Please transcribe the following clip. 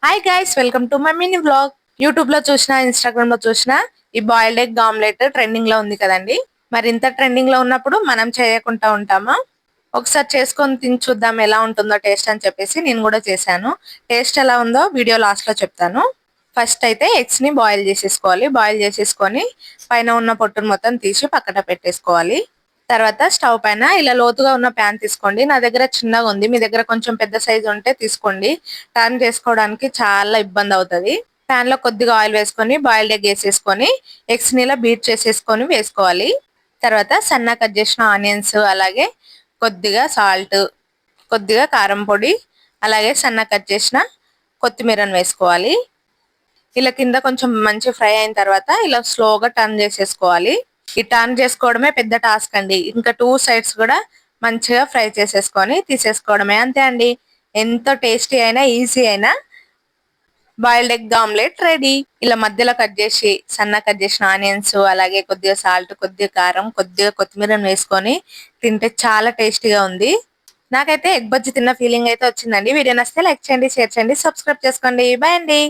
Hi guys, welcome to my mini vlog. YouTube లో చూసిన, Instagram లో చూసిన ఈ బాయిల్డ్ ఎగ్ ఆమ్లెట్ ట్రెండింగ్ లో ఉంది కదండి. మరి ఇంత ట్రెండింగ్ లో ఉన్నప్పుడు మనం చేయకుండా ఉంటామా? ఒకసారి చేసుకొని తిని చూద్దాం ఎలా ఉంటుందో టేస్ట్ అని చెప్పేసి నేను కూడా చేశాను. టేస్ట్ ఎలా ఉందో వీడియో లాస్ట్ లో చెప్తాను. ఫస్ట్ అయితే ఎగ్స్ ని బాయిల్ చేసేసుకోవాలి. బాయిల్ చేసేసుకొని పైన ఉన్న పొట్టును మొత్తం తీసి పక్కన పెట్టేసుకోవాలి. తర్వాత స్టవ్ పైన ఇలా లోతుగా ఉన్న ప్యాన్ తీసుకోండి. నా దగ్గర చిన్నగా ఉంది, మీ దగ్గర కొంచెం పెద్ద సైజు ఉంటే తీసుకోండి. టర్న్ చేసుకోవడానికి చాలా ఇబ్బంది అవుతుంది. ప్యాన్ లో కొద్దిగా ఆయిల్ వేసుకొని బాయిల్డ్ ఎగ్ వేసేసుకొని ఎగ్స్ ని ఇలా బీట్ చేసేసుకొని వేసుకోవాలి. తర్వాత సన్నగా కట్ చేసిన ఆనియన్స్, అలాగే కొద్దిగా సాల్ట్, కొద్దిగా కారం పొడి, అలాగే సన్నగా కట్ చేసిన కొత్తిమీరను వేసుకోవాలి. ఇలా కింద కొంచెం మంచి ఫ్రై అయిన తర్వాత ఇలా స్లోగా టర్న్ చేసేసుకోవాలి. ఈ టర్న్ చేసుకోవడమే పెద్ద టాస్క్ అండి. ఇంకా టూ సైడ్స్ కూడా మంచిగా ఫ్రై చేసేసుకొని తీసేసుకోవడమే, అంతే అండి. ఎంతో టేస్టీ అయినా ఈజీ అయినా బాయిల్డ్ ఎగ్ ఆమ్లెట్ రెడీ. ఇలా మధ్యలో కట్ చేసి సన్నగా కట్ చేసిన ఆనియన్స్, అలాగే కొద్దిగా సాల్ట్, కొద్దిగా కారం, కొద్దిగా కొత్తిమీర వేసుకొని తింటే చాలా టేస్టీగా ఉంది. నాకైతే ఎగ్ బజ్జి తిన్న ఫీలింగ్ అయితే వచ్చిందండి. వీడియో నచ్చితే లైక్ చేయండి, షేర్ చేయండి, సబ్స్క్రైబ్ చేసుకోండి. బాయ్ అండి.